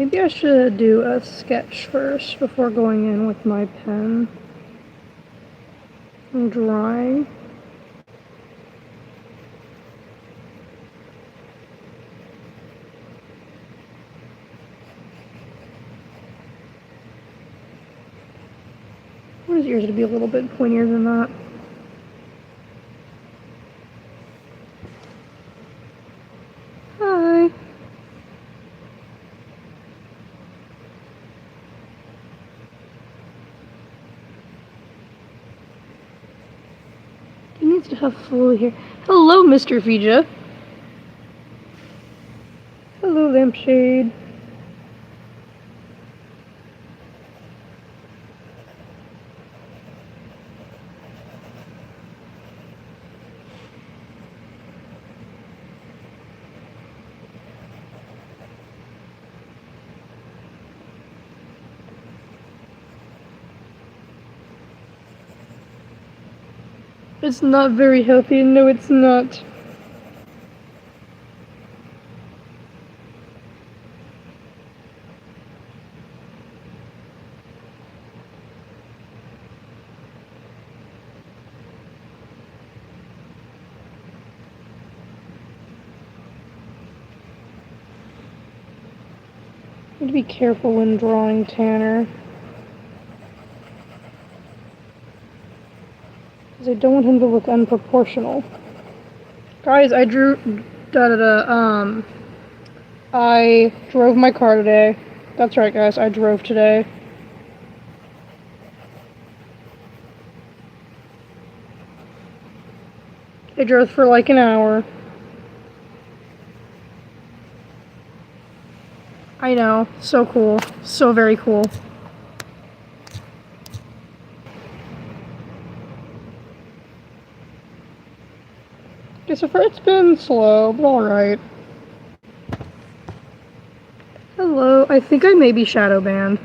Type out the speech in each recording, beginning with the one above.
Maybe I should do a sketch first before going in with my pen and drawing. I want his ears to be a little bit pointier than that. Hi. He needs to have full hair. Hello, Mr. Fija. Hello, Lampshade. It's not very healthy. No, it's not. I need to be careful when drawing Tanner. Because I don't want him to look unproportional. Guys, I drove my car today. That's right, guys, I drove today. I drove for like an hour. I know, so cool. So very cool. Okay, so far it's been slow, but alright. Hello, I think I may be shadow banned.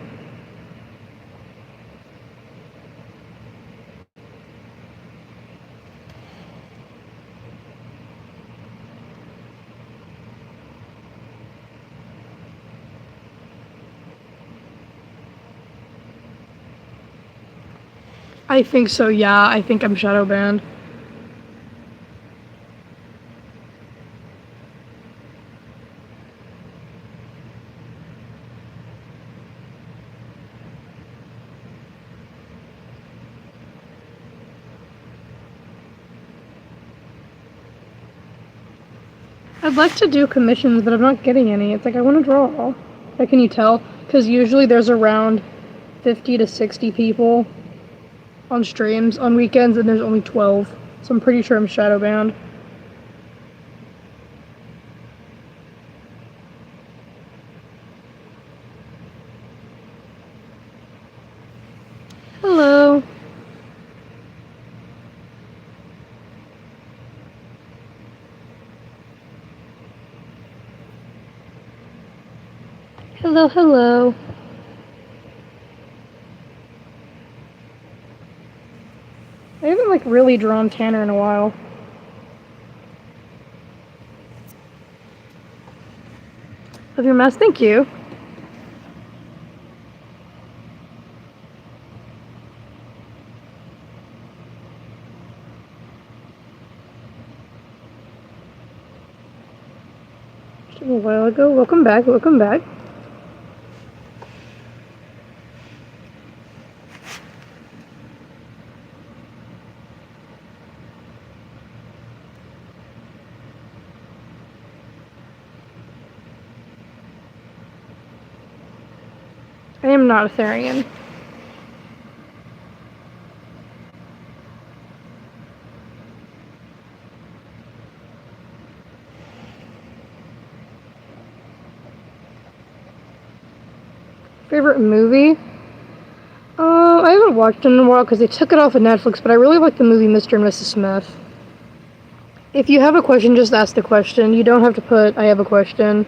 I think so, yeah, I think I'm shadow banned. I'd like to do commissions, but I'm not getting any. It's like, I want to draw. Like, can you tell? Because usually there's around 50 to 60 people on streams on weekends, and there's only 12. So I'm pretty sure I'm shadow banned. Hello. Hello, hello. I haven't like really drawn Tanner in a while. Love your mask, thank you. Just a while ago. Welcome back, welcome back. I am not a Therian. Favorite movie? I haven't watched it in a while because they took it off of Netflix, but I really like the movie Mr. and Mrs. Smith. If you have a question, just ask the question. You don't have to put, I have a question.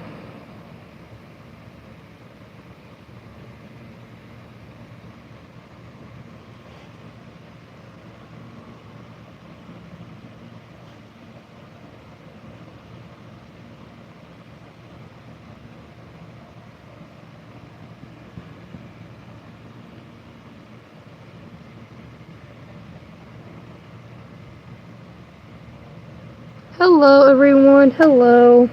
Hello, everyone. Hello.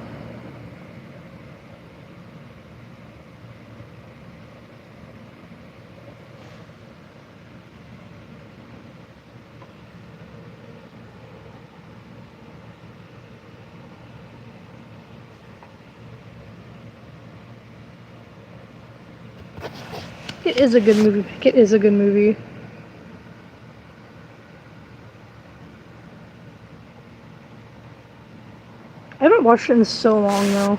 It is a good movie. It is a good movie. I haven't watched it in so long, though.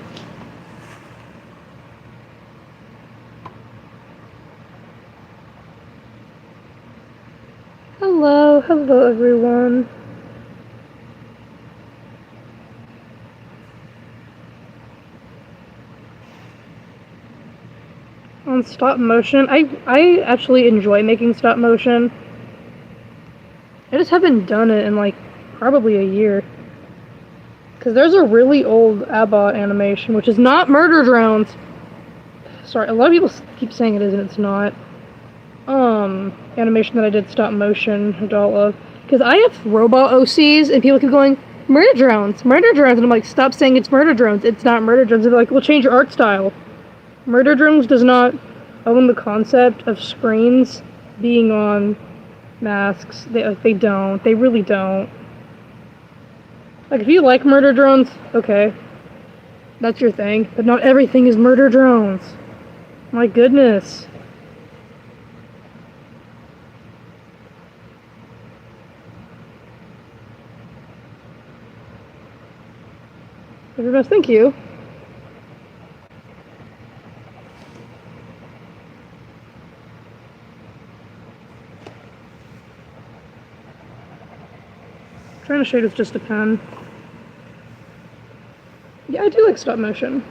Hello, hello, everyone. On stop motion, I actually enjoy making stop motion. I just haven't done it in like probably a year. Because there's a really old ABBA animation, which is not Murder Drones. Sorry, a lot of people keep saying it is and it's not. Animation that I did stop motion, adult love. Because I have robot OCs and people keep going, Murder Drones, Murder Drones. And I'm like, stop saying it's Murder Drones. It's not Murder Drones. And they're like, well, change your art style. Murder Drones does not own the concept of screens being on masks. They don't. They really don't. Like, if you like Murder Drones, okay. That's your thing. But not everything is Murder Drones. My goodness. Everybody, thank you. Trying to shade with just a pen. Yeah, I do like stop motion.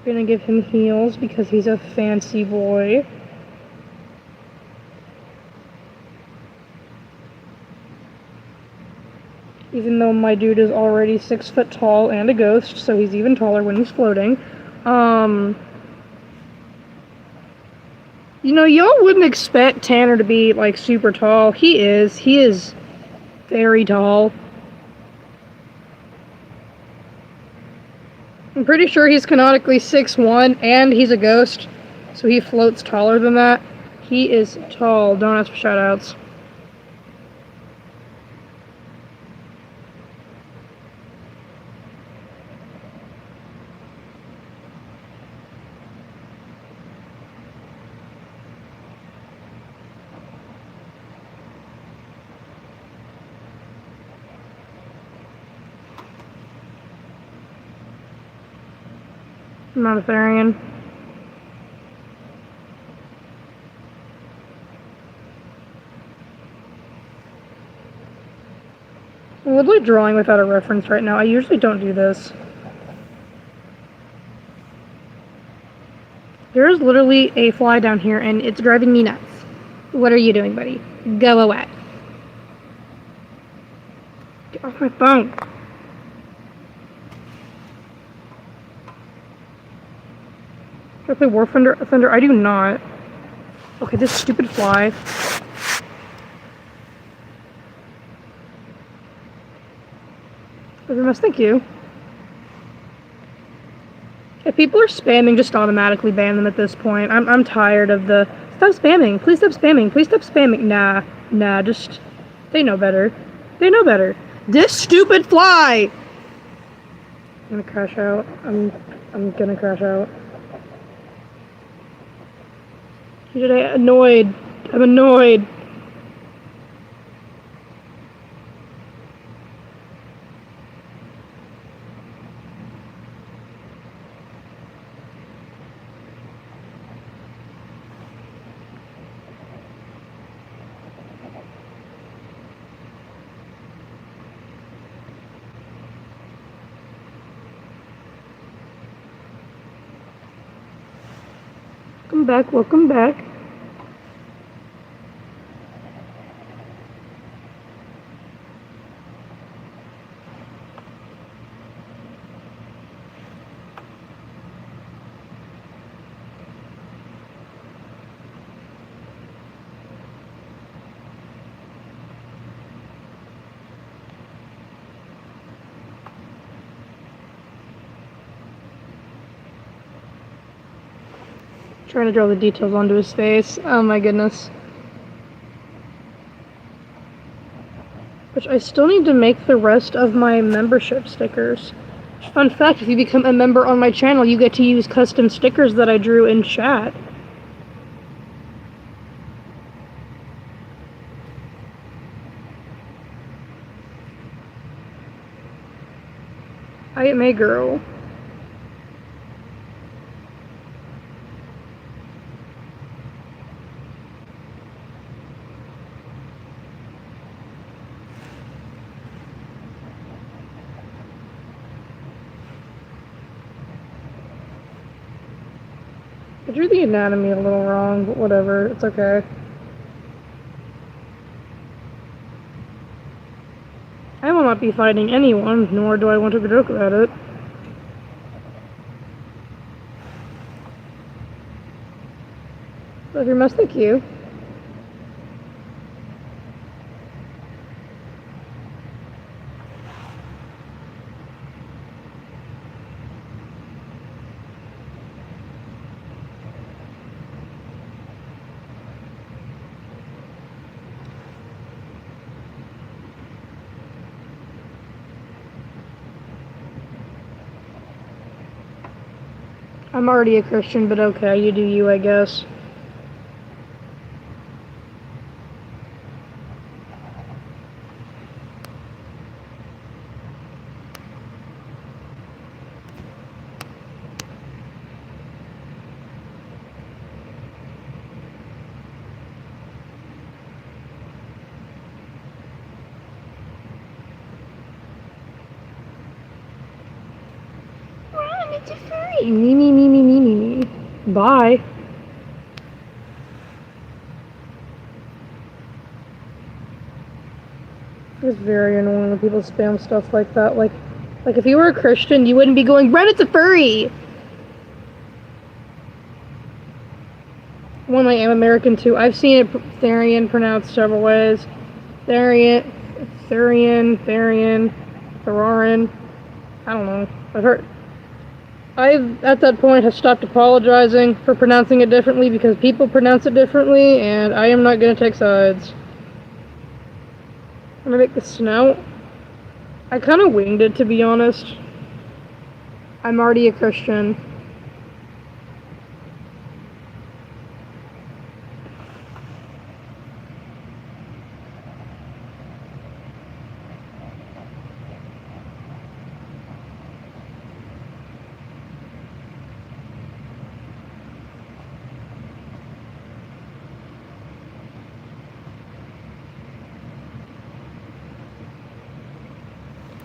Gonna give him heels because he's a fancy boy. Even though my dude is already 6 foot tall and a ghost, so he's even taller when he's floating. You know, y'all wouldn't expect Tanner to be, like, super tall. He is. He is very tall. I'm pretty sure he's canonically 6'1", and he's a ghost, so he floats taller than that. He is tall. Don't ask for shoutouts. I'm not a Therian. I'm literally drawing without a reference right now. I usually don't do this. There's literally a fly down here and it's driving me nuts. What are you doing, buddy? Go away. Get off my phone. Do I play War Thunder? I do not. Okay, this stupid fly. Thank you. If people are spamming, just automatically ban them at this point. I'm tired of the stop spamming. Please stop spamming. Please stop spamming. Nah. Just they know better. They know better. This stupid fly. I'm gonna crash out. I'm gonna crash out. Today annoyed. I'm annoyed. Welcome back. Trying to draw the details onto his face. Oh my goodness. Which I still need to make the rest of my membership stickers. Fun fact, if you become a member on my channel, you get to use custom stickers that I drew in chat. I am a girl. I drew the anatomy a little wrong, but whatever, it's okay. I will not be fighting anyone, nor do I want to joke about it. Love your mouse, thank you. I'm already a Christian, but okay, you do you, I guess. Run, it's a furry! Me. Bye. It's very annoying when people spam stuff like that. Like if you were a Christian, you wouldn't be going, Ren, it's a furry! One, I am American too. I've seen it Therian pronounced several ways. Therian, Therarin. I don't know. I've, at that point, have stopped apologizing for pronouncing it differently because people pronounce it differently, and I am not going to take sides. I'm going to make the snout. I kind of winged it, to be honest. I'm already a Christian.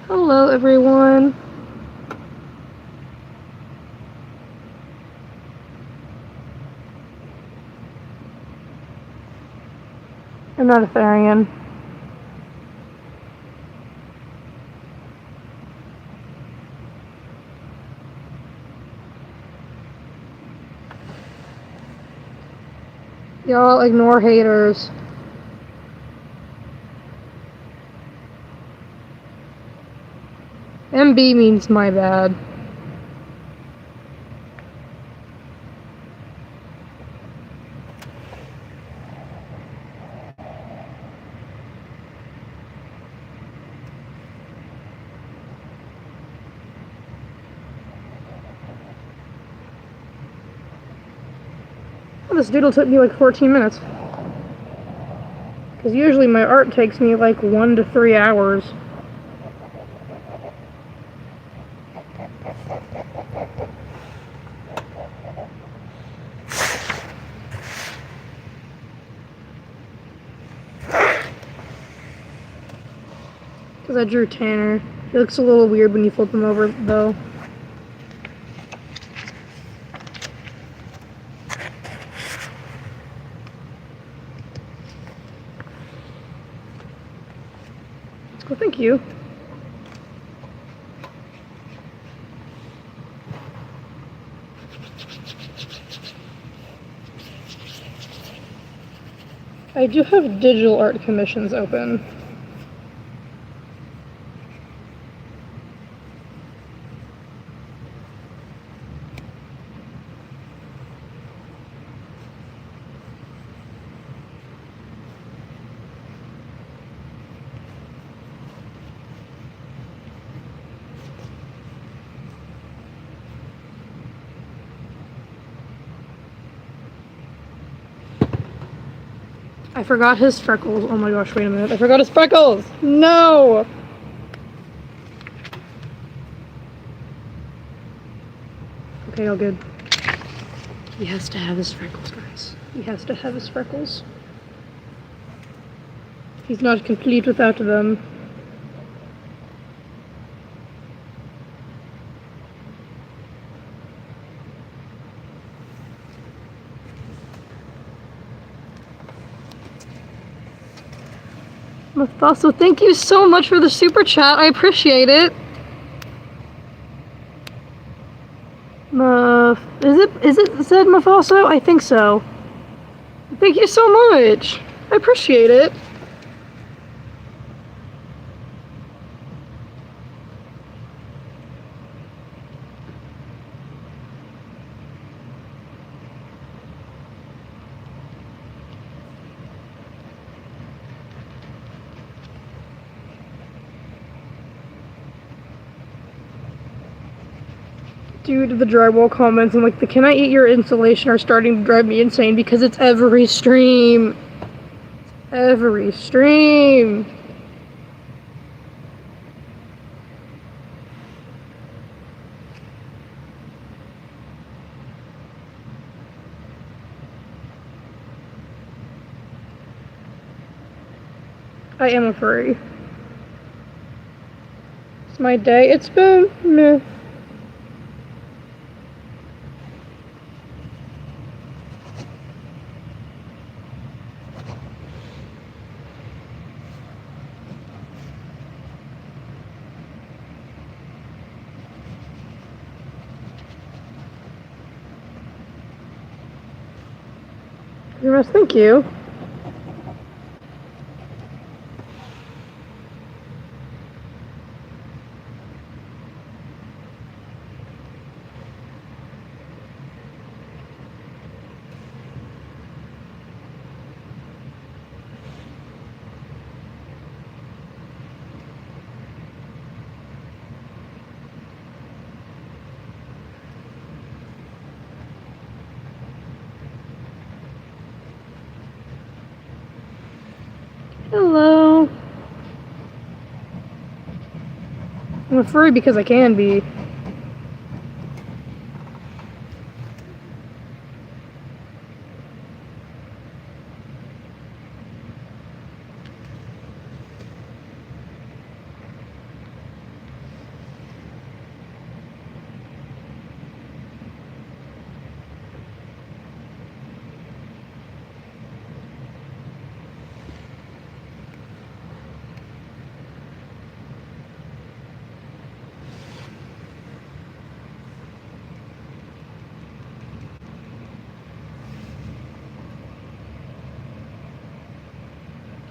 Hello, everyone. I'm not a Therian. Y'all ignore haters. MB means my bad. Well, this doodle took me like 14 minutes. Because usually my art takes me like 1 to 3 hours. Because I drew Tanner. He looks a little weird when you flip him over, though. Well, thank you. I do have digital art commissions open. I forgot his freckles. Oh my gosh, wait a minute. I forgot his freckles! No! Okay, all good. He has to have his freckles, guys. He has to have his freckles. He's not complete without them. Mafaso, thank you so much for the super chat. I appreciate it. Is it said Mafaso? I think so. Thank you so much. I appreciate it. Dude, the drywall comments and like the "can I eat your insulation" are starting to drive me insane because it's every stream. Every stream. I am a furry. It's my day. It's been meh. Thank you. Hello. I'm a furry because I can be.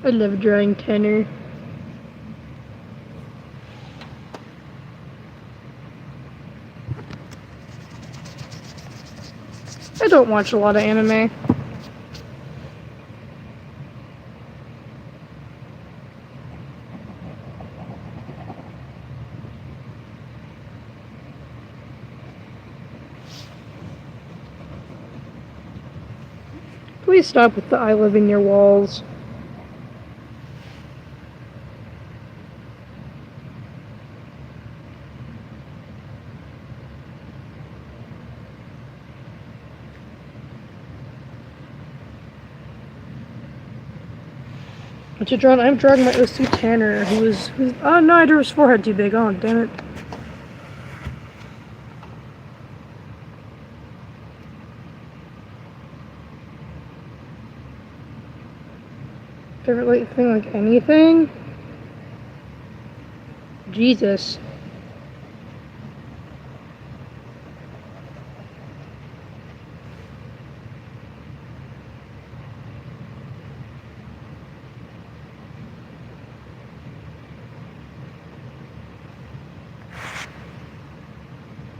I love drawing Tanner. I don't watch a lot of anime. Please stop with the "I live in your walls." What you drawing? I'm drawing my OC Tanner, who's oh no, I drew his forehead too big. Oh damn it. Favorite thing, like anything? Jesus.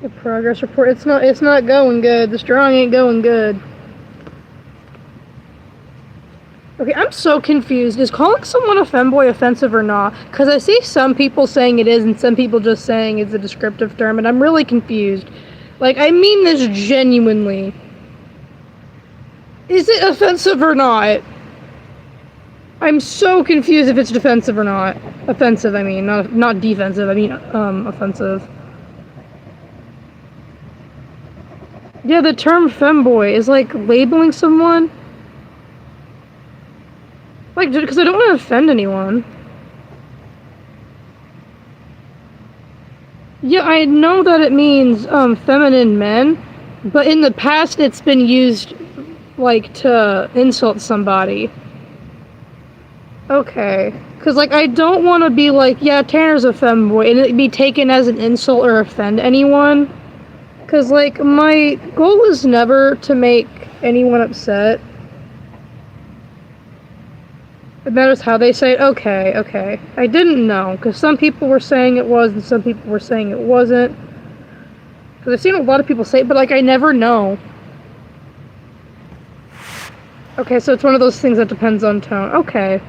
A progress report. It's not going good. This drawing ain't going good. Okay, I'm so confused. Is calling someone a femboy offensive or not? Because I see some people saying it is and some people just saying it's a descriptive term, and I'm really confused. Like, I mean this genuinely. Is it offensive or not? I'm so confused if it's defensive or not. Offensive, I mean. Not defensive, I mean, offensive. Yeah, the term femboy is, like, labeling someone. Like, because I don't want to offend anyone. Yeah, I know that it means, feminine men, but in the past it's been used, like, to insult somebody. Okay. Because, like, I don't want to be like, yeah, Tanner's a femboy, and it be taken as an insult or offend anyone. Because, like, my goal is never to make anyone upset. It matters how they say it. Okay. I didn't know, because some people were saying it was, and some people were saying it wasn't. Because I've seen a lot of people say it, but, like, I never know. Okay, so it's one of those things that depends on tone. Okay.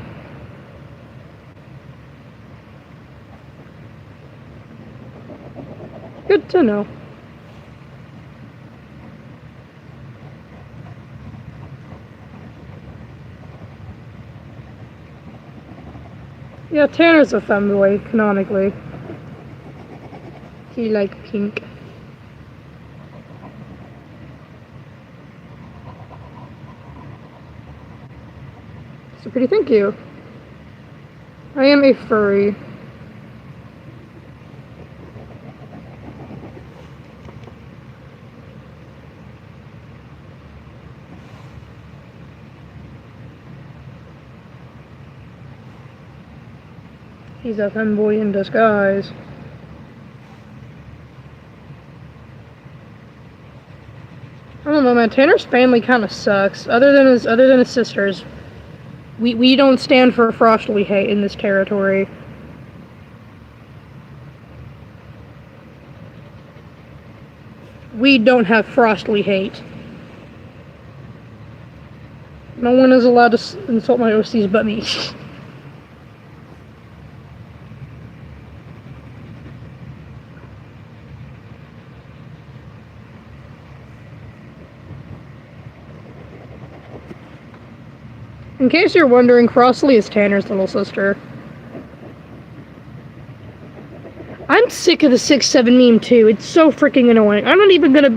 Good to know. Yeah, Tanner's a femboy, canonically. He like pink. So pretty, thank you. I am a furry. He's a femboy in disguise. I don't know, man. Tanner's family kind of sucks. Other than his sisters, we don't stand for frostly hate in this territory. We don't have frostly hate. No one is allowed to insult my OCs but me. In case you're wondering, Frostly is Tanner's little sister. I'm sick of the 6'7" meme too. It's so freaking annoying. I'm not even gonna...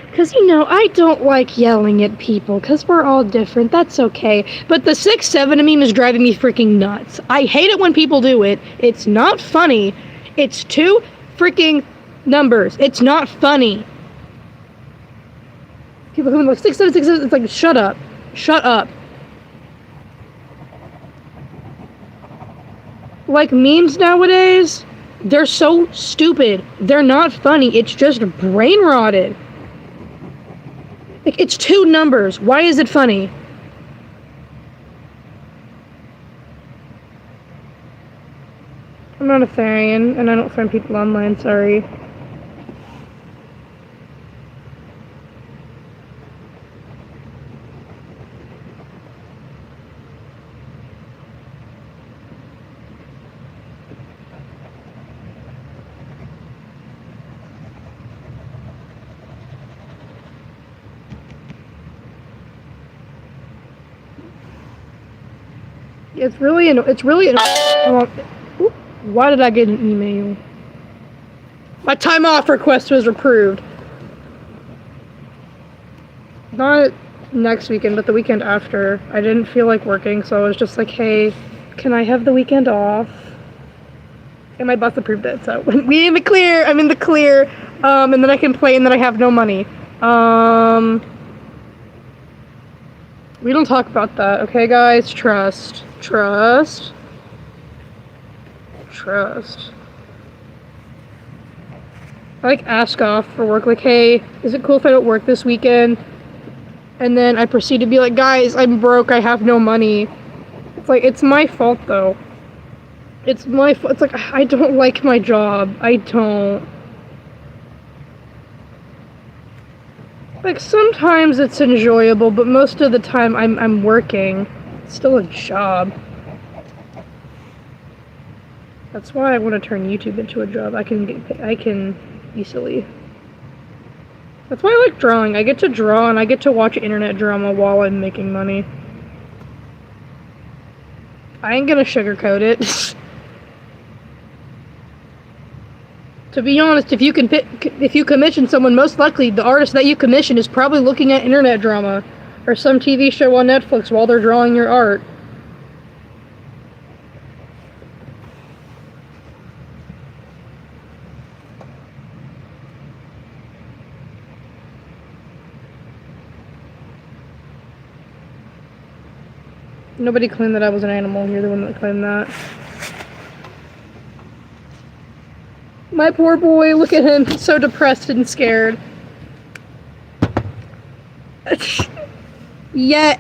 Because, you know, I don't like yelling at people, because we're all different. That's okay. But the 6'7" meme is driving me freaking nuts. I hate it when people do it. It's not funny. It's two freaking numbers. It's not funny. People who are like, 6'7", 6'7", it's like, shut up. Shut up. Like, memes nowadays, they're so stupid. They're not funny. It's just brain rotted. Like, it's two numbers. Why is it funny? I'm not a Therian, and I don't friend people online, sorry. It's really why did I get an email? My time off request was approved. Not next weekend, but the weekend after. I didn't feel like working, so I was just like, hey, can I have the weekend off? And my boss approved it, so we in the clear. I'm in the clear. And then I complain that I have no money. We don't talk about that, okay, guys? Trust. I like ask off for work, like, hey, is it cool if I don't work this weekend? And then I proceed to be like, guys, I'm broke, I have no money. It's like, it's my fault though. It's my fault. It's like, I don't like my job. I don't. Like, sometimes it's enjoyable, but most of the time I'm working. It's still a job. That's why I want to turn YouTube into a job. I can easily. That's why I like drawing. I get to draw and I get to watch internet drama while I'm making money. I ain't gonna sugarcoat it. To be honest, if you commission someone, most likely the artist that you commission is probably looking at internet drama or some TV show on Netflix while they're drawing your art. Nobody claimed that I was an animal. You're the one that claimed that. My poor boy, look at him. He's so depressed and scared. Yeah.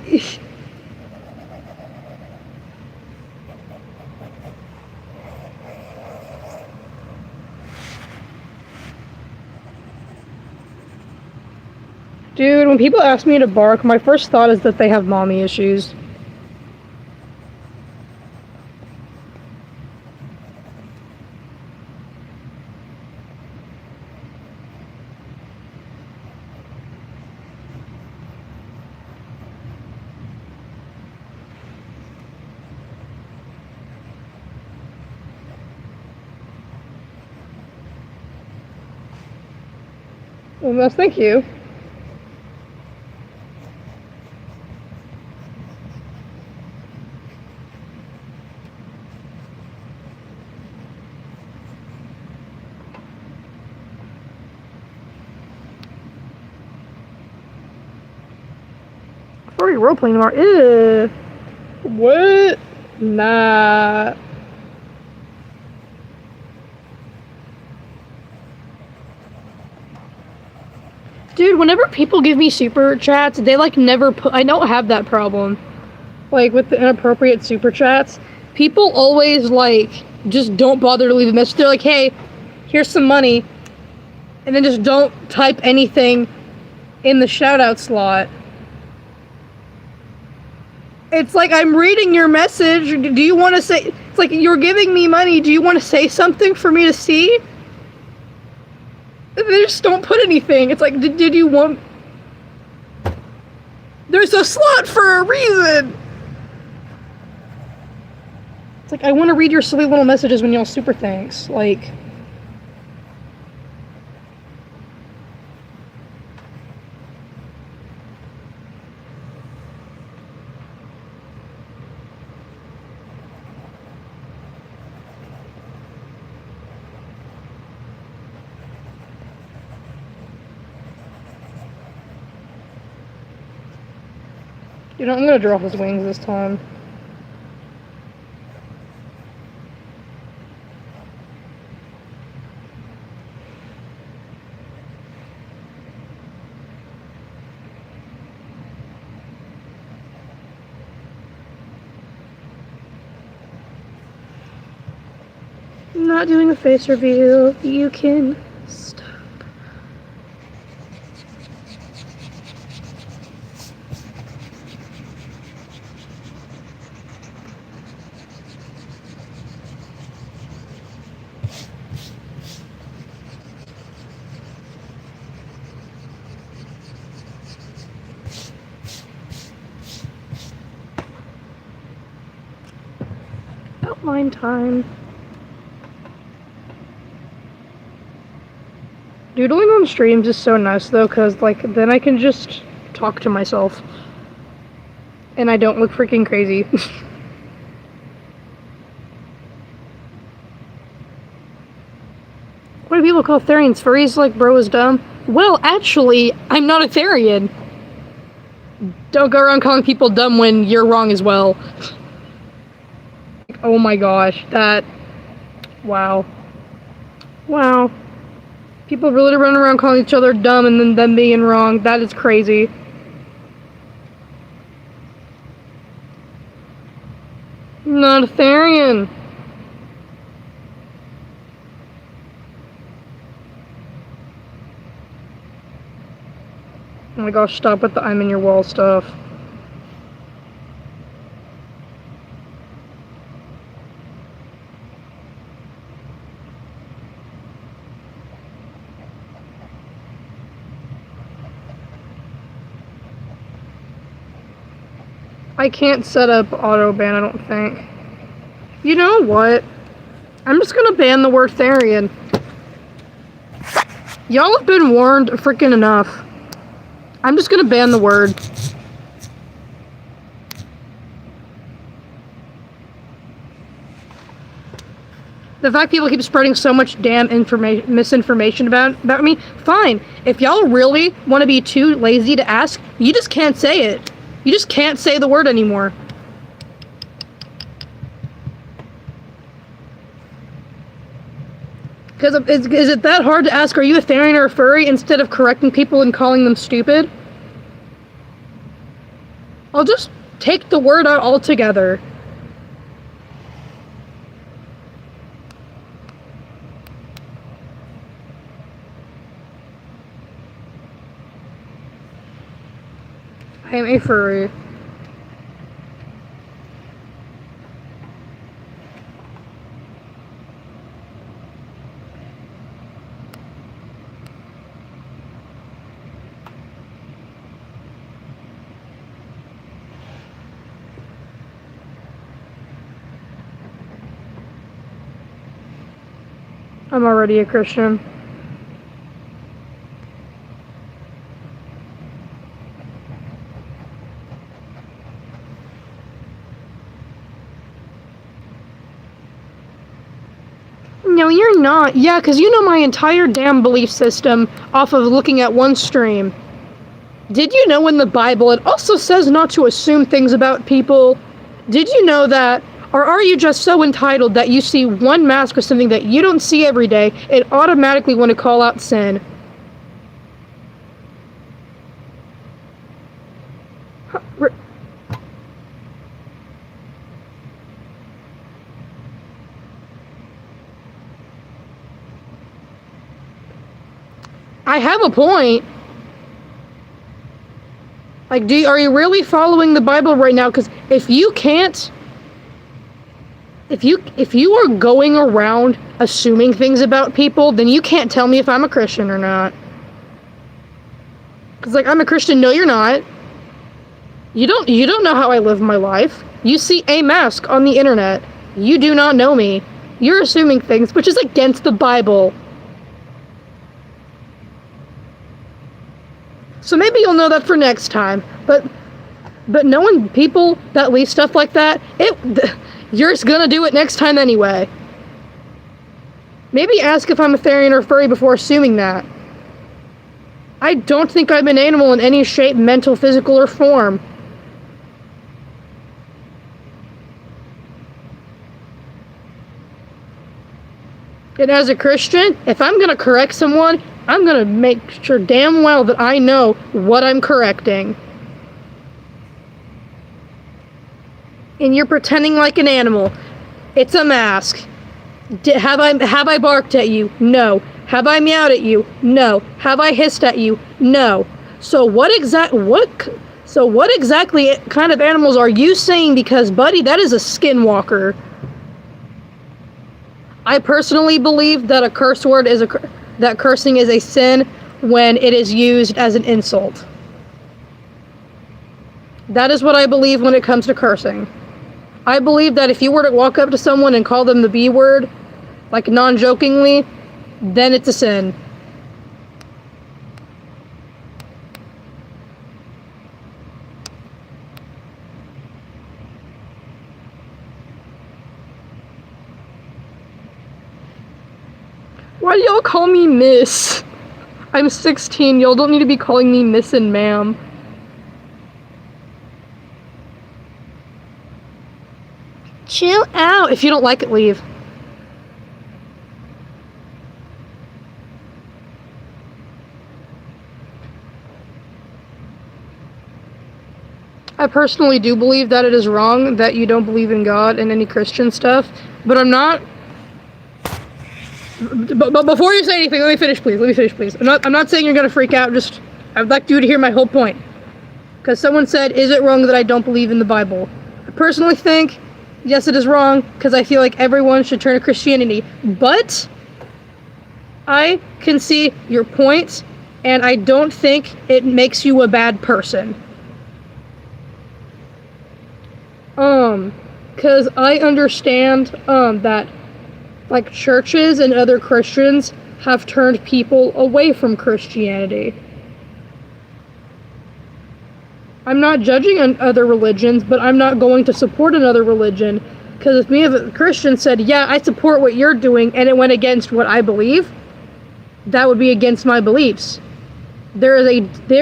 Dude, when people ask me to bark, my first thought is that they have mommy issues. Well, thank you. Furry roleplay tomorrow. Ew. What? Nah. Dude, whenever people give me super chats, they like never put. I don't have that problem. Like with the inappropriate super chats, people always like just don't bother to leave a message. They're like, hey, here's some money. And then just don't type anything in the shout out slot. It's like, I'm reading your message. Do you want to say, it's like, you're giving me money. Do you want to say something for me to see? They just don't put anything. It's like, did you want... There's a slot for a reason! It's like, I want to read your silly little messages when y'all super thanks. Like... You know, I'm gonna draw his wings this time. I'm not doing a face reveal. You can stop. Outline time. Doodling on streams is so nice though, cause like then I can just talk to myself. And I don't look freaking crazy. What do people call Therians? Furries like bro is dumb? Well, actually, I'm not a Therian. Don't go around calling people dumb when you're wrong as well. Oh my gosh, that... Wow. Wow. People really run around calling each other dumb and then them being wrong. That is crazy. I'm not a Therian. Oh my gosh, stop with the I'm in your wall stuff. I can't set up auto ban, I don't think. You know what? I'm just gonna ban the word Therian. Y'all have been warned freaking enough. I'm just gonna ban the word. The fact people keep spreading so much damn misinformation about me, fine. If y'all really want to be too lazy to ask, you just can't say it. You just can't say the word anymore. Because is it that hard to ask, are you a Therian or a furry, instead of correcting people and calling them stupid? I'll just take the word out altogether. I am a furry. I'm already a Christian. No, you're not. Yeah, because you know my entire damn belief system off of looking at one stream. Did you know in the Bible it also says not to assume things about people? Did you know that? Or are you just so entitled that you see one mask or something that you don't see every day, and automatically want to call out sin? I have a point. Like, are you really following the Bible right now? Because if you can't, if you are going around assuming things about people, then you can't tell me if I'm a Christian or not. Because, like, I'm a Christian. No, you're not. You don't know how I live my life. You see a mask on the internet. You do not know me. You're assuming things, which is against the Bible. So maybe you'll know that for next time. But knowing people that leave stuff like that, you're just gonna do it next time anyway. Maybe ask if I'm a Therian or furry before assuming that. I don't think I'm an animal in any shape, mental, physical, or form. And as a Christian, if I'm gonna correct someone, I'm gonna make sure damn well that I know what I'm correcting. And you're pretending like an animal. It's a mask. Have I barked at you? No. Have I meowed at you? No. Have I hissed at you? No. So what exactly kind of animals are you saying? Because, buddy, that is a skinwalker. I personally believe that a curse word is that cursing is a sin when it is used as an insult. That is what I believe when it comes to cursing. I believe that if you were to walk up to someone and call them the B word, like non-jokingly, then it's a sin. Why do y'all call me Miss? I'm 16, y'all don't need to be calling me Miss and Ma'am. Chill out. If you don't like it, leave. I personally do believe that it is wrong that you don't believe in God and any Christian stuff, but I'm not... But before you say anything, let me finish, please. I'm not saying you're gonna freak out, just... I'd like you to hear my whole point. Because someone said, is it wrong that I don't believe in the Bible? I personally think... yes, it is wrong, because I feel like everyone should turn to Christianity. But I can see your point, and I don't think it makes you a bad person. because I understand that like churches and other Christians have turned people away from Christianity. I'm not judging on other religions, but I'm not going to support another religion, because if me as a Christian said, yeah, I support what you're doing, and it went against what I believe, that would be against my beliefs. There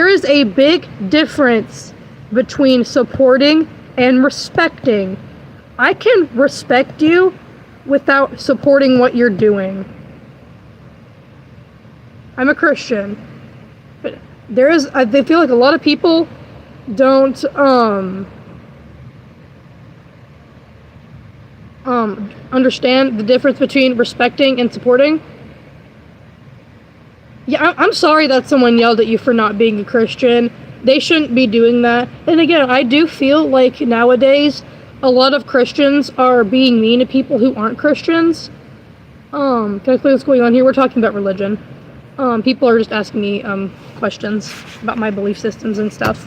is a big difference between supporting and respecting. I can respect you without supporting what you're doing. I'm a Christian, but I feel like a lot of people don't understand the difference between respecting and supporting. Yeah, I'm sorry that someone yelled at you for not being a Christian. They shouldn't be doing that. And again, I do feel like nowadays a lot of Christians are being mean to people who aren't Christians. Can I clear what's going on here? We're talking about religion. People are just asking me questions about my belief systems and stuff,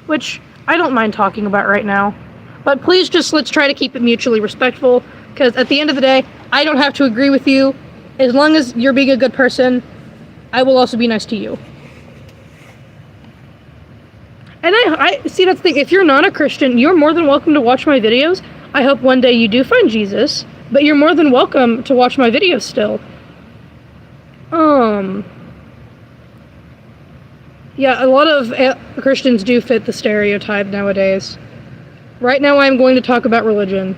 which I don't mind talking about right now. But please let's try to keep it mutually respectful, because at the end of the day, I don't have to agree with you. As long as you're being a good person, I will also be nice to you. And I see, that's the thing. If you're not a Christian, you're more than welcome to watch my videos. I hope one day you do find Jesus, but you're more than welcome to watch my videos still. Yeah, a lot of Christians do fit the stereotype nowadays. Right now I'm going to talk about religion.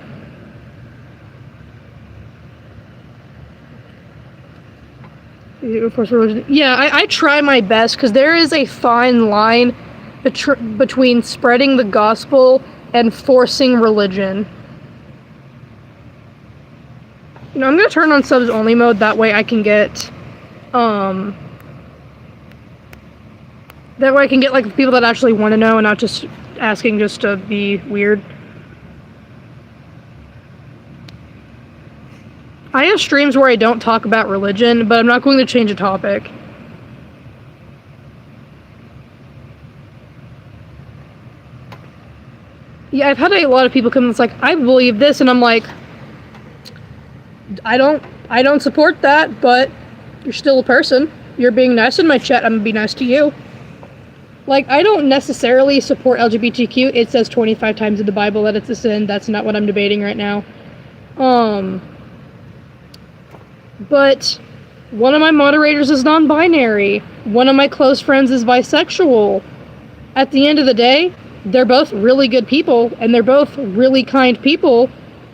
Yeah, I try my best, because there is a fine line between spreading the gospel and forcing religion. You know, I'm going to turn on subs only mode, that way I can get like people that actually want to know and not just asking just to be weird. I have streams where I don't talk about religion, but I'm not going to change a topic. Yeah, I've had a lot of people come and it's like, I believe this, and I'm like, I don't support that, but you're still a person. You're being nice in my chat, I'm gonna be nice to you. Like, I don't necessarily support LGBTQ. It says 25 times in the Bible that it's a sin. That's not what I'm debating right now. But one of my moderators is non-binary. One of my close friends is bisexual. At the end of the day, they're both really good people, and they're both really kind people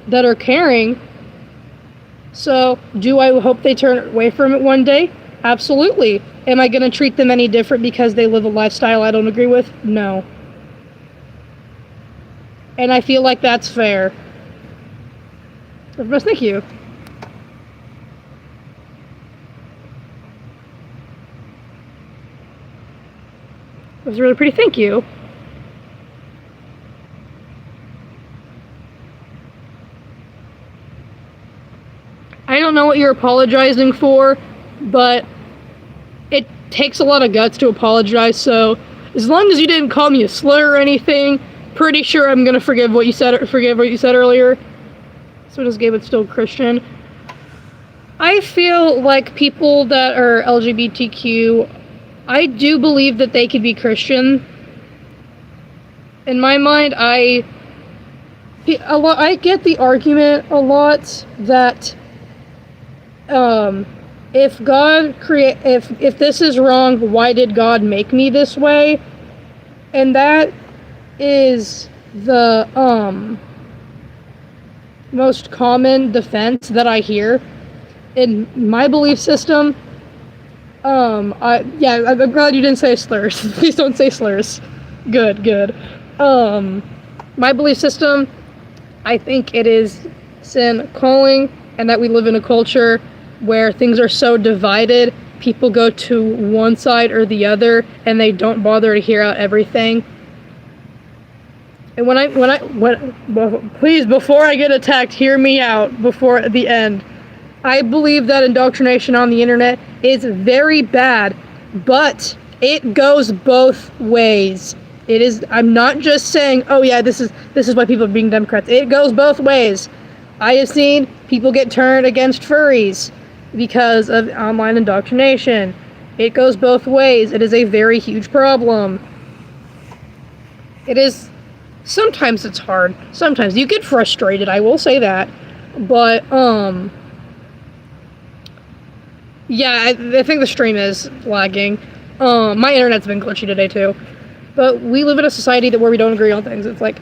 that are caring. So, do I hope they turn away from it one day? Absolutely. Am I going to treat them any different because they live a lifestyle I don't agree with? No. And I feel like that's fair. Thank you. That was really pretty, thank you. I don't know what you're apologizing for, but it takes a lot of guts to apologize, so as long as you didn't call me a slur or anything, pretty sure I'm gonna forgive what you said earlier. So does Gabe, it's still Christian. I feel like people that are LGBTQ, I do believe that they could be Christian. In my mind, I get the argument a lot that if this is wrong, why did God make me this way? And that is the most common defense that I hear in my belief system. I'm glad you didn't say slurs. Please don't say slurs. Good. My belief system, I think it is sin calling, and that we live in a culture where things are so divided, people go to one side or the other, and they don't bother to hear out everything. And please, before I get attacked, hear me out before the end. I believe that indoctrination on the internet is very bad, but it goes both ways. It is. I'm not just saying, oh yeah, this is why people are being Democrats. It goes both ways. I have seen people get turned against furries because of online indoctrination. It goes both ways. It is a very huge problem. It is. Sometimes it's hard. Sometimes you get frustrated. I will say that. But yeah, I think the stream is lagging. My internet's been glitchy today too. But we live in a society where we don't agree on things. It's like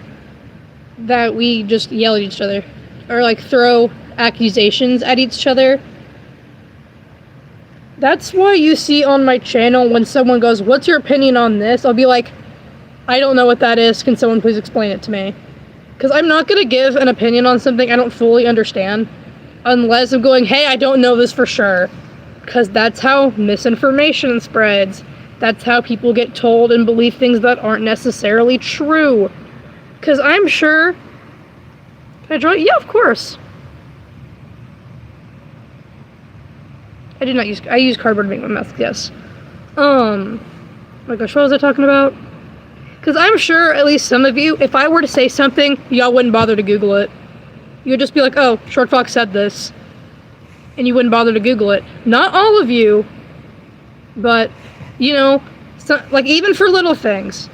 that we just yell at each other or like throw accusations at each other. That's why you see on my channel when someone goes, "What's your opinion on this?" I'll be like, "I don't know what that is. Can someone please explain it to me?" Because I'm not going to give an opinion on something I don't fully understand unless I'm going, "Hey, I don't know this for sure." Because that's how misinformation spreads. That's how people get told and believe things that aren't necessarily true. Because I'm sure... Can I draw it? Yeah, of course. I did not use... I used cardboard to make my mask, yes. Oh my gosh, what was I talking about? Because I'm sure at least some of you, if I were to say something, y'all wouldn't bother to Google it. You would just be like, oh, Short Fox said this. And you wouldn't bother to Google it. Not all of you, but, you know, like even for little things,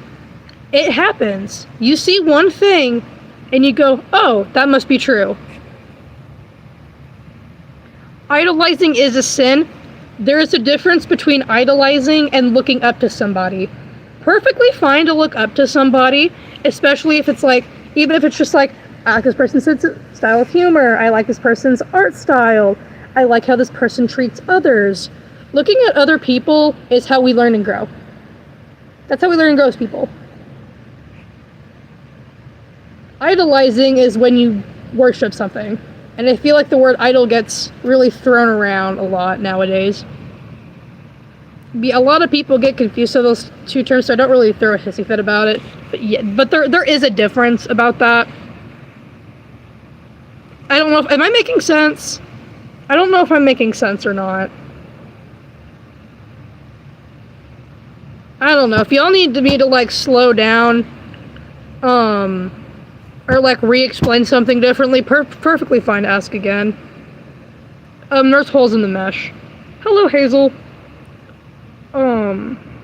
it happens. You see one thing, and you go, oh, that must be true. Idolizing is a sin. There is a difference between idolizing and looking up to somebody. Perfectly fine to look up to somebody, especially if it's like, even if it's just like, I like this person's style of humor, I like this person's art style, I like how this person treats others. Looking at other people is how we learn and grow. That's how we learn and grow as people. Idolizing is when you worship something. And I feel like the word idol gets really thrown around a lot nowadays. A lot of people get confused with those two terms, so I don't really throw a hissy fit about it. But yeah, but there is a difference about that. I don't know if... Am I making sense? I don't know if I'm making sense or not. I don't know. If y'all need me to, like, slow down, or, like, re-explain something differently, perfectly fine to ask again. There's holes in the mesh. Hello, Hazel.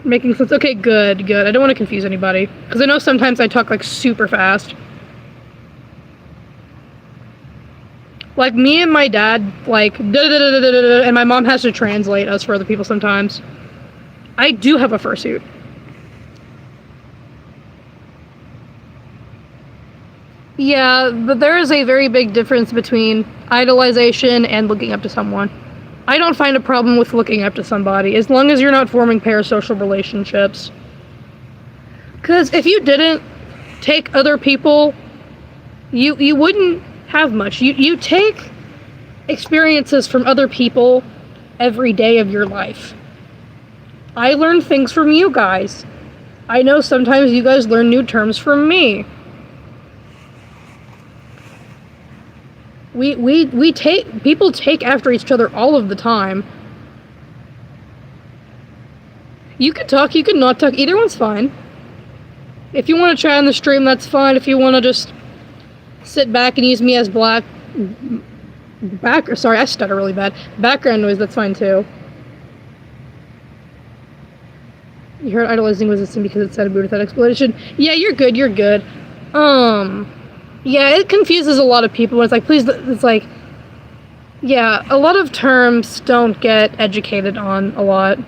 Making sense. Okay, good. I don't want to confuse anybody. Because I know sometimes I talk, like, super fast. Like, me and my dad, like, da-da-da-da-da-da, and my mom has to translate us for other people sometimes. I do have a fursuit. Yeah, but there is a very big difference between idolization and looking up to someone. I don't find a problem with looking up to somebody, as long as you're not forming parasocial relationships. Because if you didn't take other people, you wouldn't have much. You take experiences from other people every day of your life. I learn things from you guys. I know sometimes you guys learn new terms from me. People take after each other all of the time. You can talk, you can not talk, either one's fine. If you want to chat on the stream, that's fine. If you want to just sit back and use me as sorry, I stutter really bad. Background noise, that's fine too. You heard idolizing was a sin because it sounded weird without explanation. Yeah, you're good. Yeah, it confuses a lot of people. It's like, please, it's like, yeah, a lot of terms don't get educated on a lot.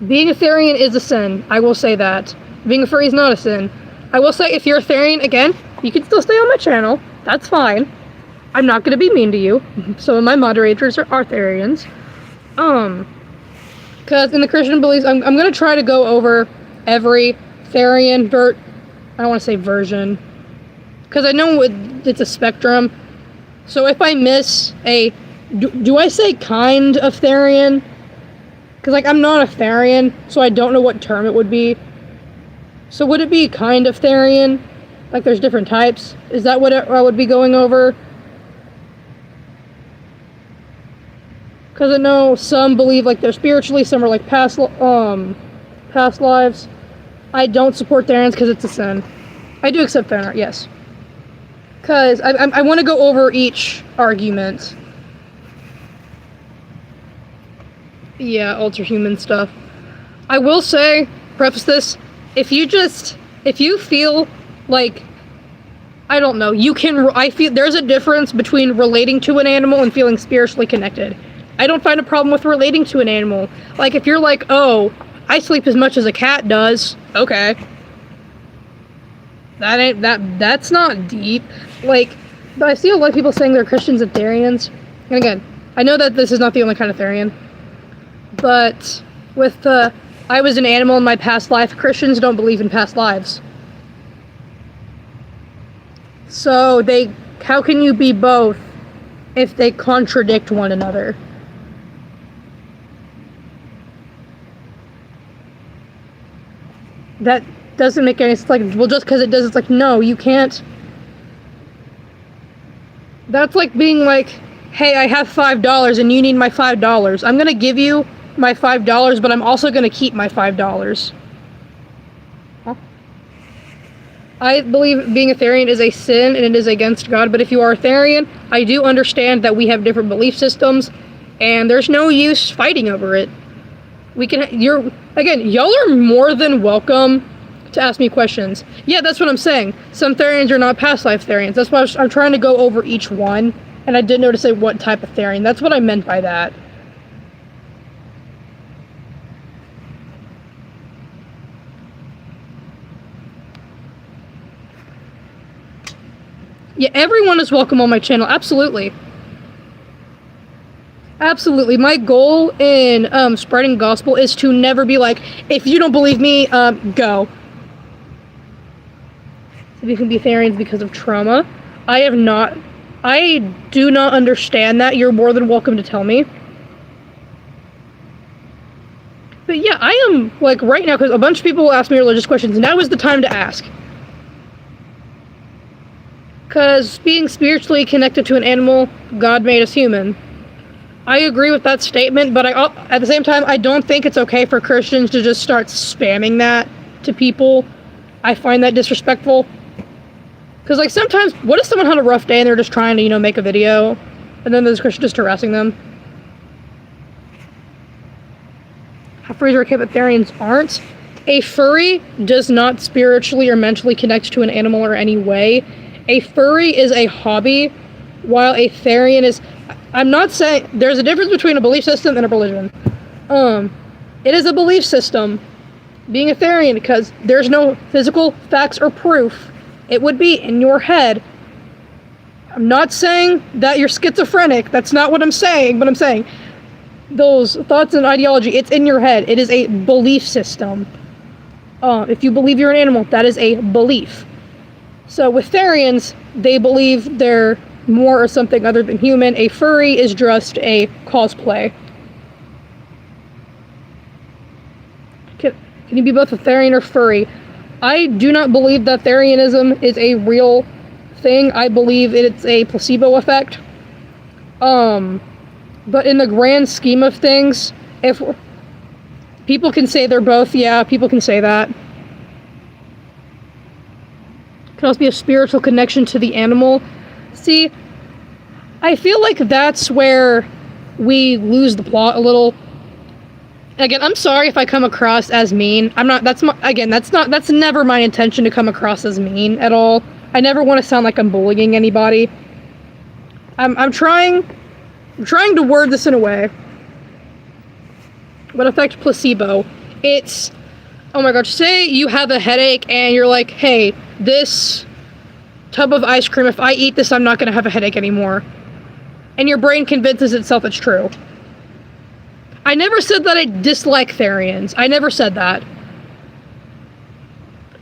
Being a Therian is a sin. I will say that. Being a furry is not a sin. I will say, if you're a Therian, again, you can still stay on my channel. That's fine. I'm not going to be mean to you. Some of my moderators are Therians. Because in the Christian beliefs, I'm going to try to go over every Therian I don't want to say version, because I know it's a spectrum. So if I miss a, do I say kind of Therian? Because, like, I'm not a Therian, so I don't know what term it would be. So would it be kind of Therian? Like, there's different types? Is that what I would be going over? Because I know some believe, like, they're spiritually, some are, like, past, past lives. I don't support Therians because it's a sin. I do accept fan art, yes. Because I want to go over each argument. Yeah, ultra-human stuff. I will say, preface this, if you feel like, I don't know, I feel there's a difference between relating to an animal and feeling spiritually connected. I don't find a problem with relating to an animal. Like, if you're like, oh, I sleep as much as a cat does, okay. That's not deep. Like, but I see a lot of people saying they're Christians and Therians. And again, I know that this is not the only kind of Therian. But with I was an animal in my past life, Christians don't believe in past lives. So how can you be both if they contradict one another? That doesn't make any sense. Like, well, just because it does, it's like, no, you can't. That's like being like, hey, I have $5 and you need my $5. I'm gonna give you my $5, but I'm also gonna keep my $5. Huh? I believe being a Therian is a sin and it is against God, but if you are a Therian, I do understand that we have different belief systems, and there's no use fighting over it. Y'all are more than welcome to ask me questions. Yeah, that's what I'm saying. Some Therians are not past life Therians. That's why I'm trying to go over each one, and I didn't know to say what type of Therian. That's what I meant by that. Yeah, everyone is welcome on my channel. Absolutely. Absolutely. My goal in spreading gospel is to never be like, if you don't believe me, go. If you can be Therians because of trauma. I do not understand that. You're more than welcome to tell me. But yeah, I am, like, right now, because a bunch of people will ask me religious questions, and now is the time to ask. Because being spiritually connected to an animal, God made us human. I agree with that statement, but at the same time, I don't think it's okay for Christians to just start spamming that to people. I find that disrespectful. Because, like, sometimes, what if someone had a rough day and they're just trying to, make a video, and then there's Christians just harassing them? Furries are okay, but Therians aren't. A furry does not spiritually or mentally connect to an animal or any way. A furry is a hobby, while a Therian is... I'm not saying... There's a difference between a belief system and a religion. It is a belief system, being a Therian, because there's no physical facts or proof. It would be in your head. I'm not saying that you're schizophrenic. That's not what I'm saying, but I'm saying those thoughts and ideology, it's in your head. It is a belief system. If you believe you're an animal, that is a belief. So with Therians, they believe they're more or something other than human. A furry is just a cosplay. Can you be both a Therian or furry? I do not believe that Therianism is a real thing. I believe it's a placebo effect. But in the grand scheme of things, if people can say they're both, yeah, people can say that. Can also be a spiritual connection to the animal. See, I feel like that's where we lose the plot a little. Again, I'm sorry if I come across as mean. That's never my intention to come across as mean at all. I never want to sound like I'm bullying anybody. I'm trying to word this in a way. What affect placebo? It's, oh my gosh, say you have a headache and you're like, hey, this tub of ice cream, if I eat this, I'm not going to have a headache anymore. And your brain convinces itself it's true. I never said that I dislike Therians. I never said that.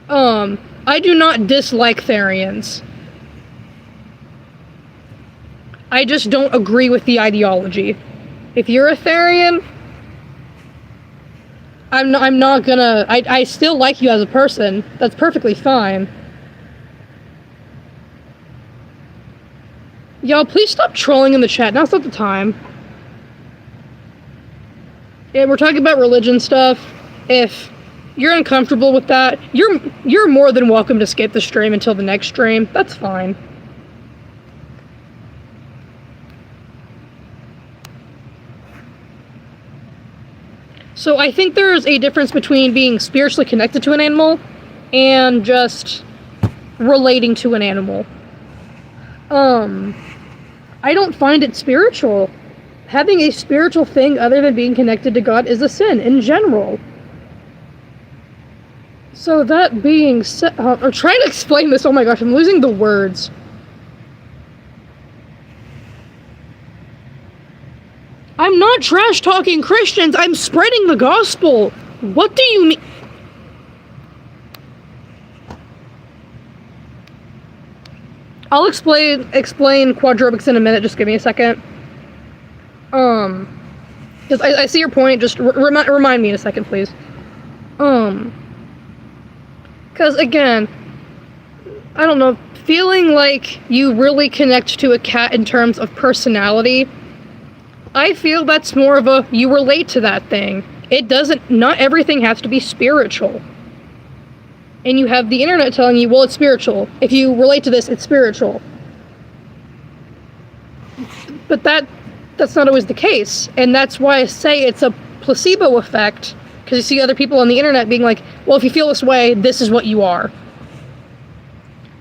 I do not dislike Therians. I just don't agree with the ideology. If you're a Therian, I'm not gonna... I still like you as a person. That's perfectly fine. Y'all, please stop trolling in the chat. Now's not the time. Yeah, we're talking about religion stuff. If you're uncomfortable with that, you're more than welcome to skip the stream until the next stream. That's fine. So I think there's a difference between being spiritually connected to an animal and just relating to an animal. I don't find it spiritual. Having a spiritual thing other than being connected to God is a sin in general. So that being said, I'm trying to explain this, oh my gosh, I'm losing the words. I'm not trash-talking Christians, I'm spreading the gospel. What do you mean? I'll explain quadrobics in a minute, just give me a second. Because I see your point, just remind me in a second, please. Because again, I don't know, feeling like you really connect to a cat in terms of personality, I feel that's more of a, you relate to that thing. Not everything has to be spiritual. And you have the internet telling you, well, it's spiritual. If you relate to this, it's spiritual. But that's not always the case. And that's why I say it's a placebo effect, because you see other people on the internet being like, well, if you feel this way, this is what you are.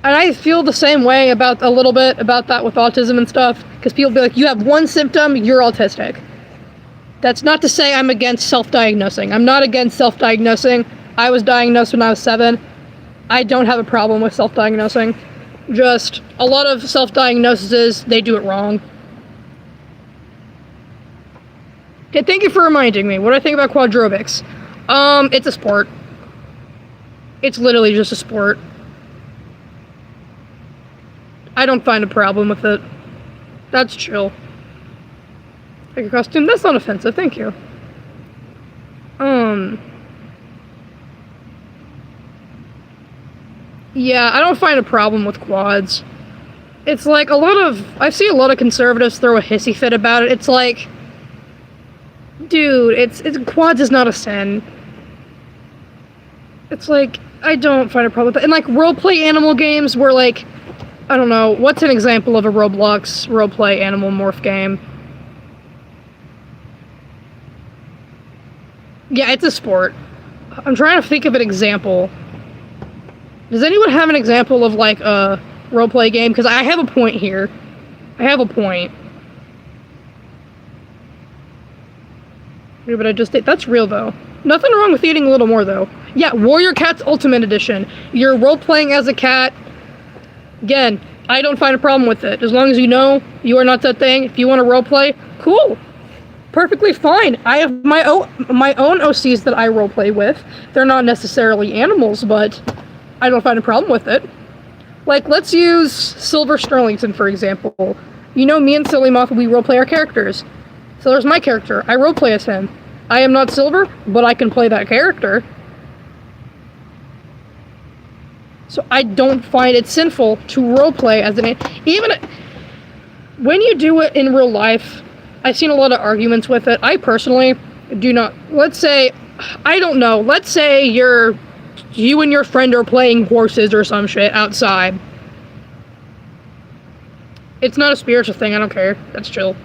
And I feel the same way a little bit about that with autism and stuff, because people be like, you have one symptom, you're autistic. That's not to say I'm against self-diagnosing. I'm not against self-diagnosing. I was diagnosed when I was 7. I don't have a problem with self-diagnosing. Just, a lot of self-diagnoses, they do it wrong. Okay, thank you for reminding me. What do I think about quadrobics? It's a sport. It's literally just a sport. I don't find a problem with it. That's chill. Like your costume, that's not offensive, thank you. Yeah, I don't find a problem with quads. It's like I see a lot of conservatives throw a hissy fit about it. It's like, dude, quads is not a sin. It's like, I don't find a problem with that. And like roleplay animal games where like, I don't know, what's an example of a Roblox roleplay animal morph game? Yeah, it's a sport. I'm trying to think of an example. Does anyone have an example of like a roleplay game? Because I have a point here. I have a point. Yeah, but that's real though. Nothing wrong with eating a little more though. Yeah, Warrior Cats Ultimate Edition. You're role-playing as a cat. Again, I don't find a problem with it. As long as you know you are not that thing. If you want to roleplay, cool. Perfectly fine. I have my own OCs that I roleplay with. They're not necessarily animals, but I don't find a problem with it. Like, let's use Silver Sterlington, for example. You know, me and Silly Moth, we roleplay our characters. So there's my character. I roleplay as him. I am not Silver, but I can play that character. So I don't find it sinful to roleplay as an... Even when you do it in real life, I've seen a lot of arguments with it. I personally do not... Let's say... I don't know. Let's say you and your friend are playing horses or some shit outside. It's not a spiritual thing. I don't care. That's chill.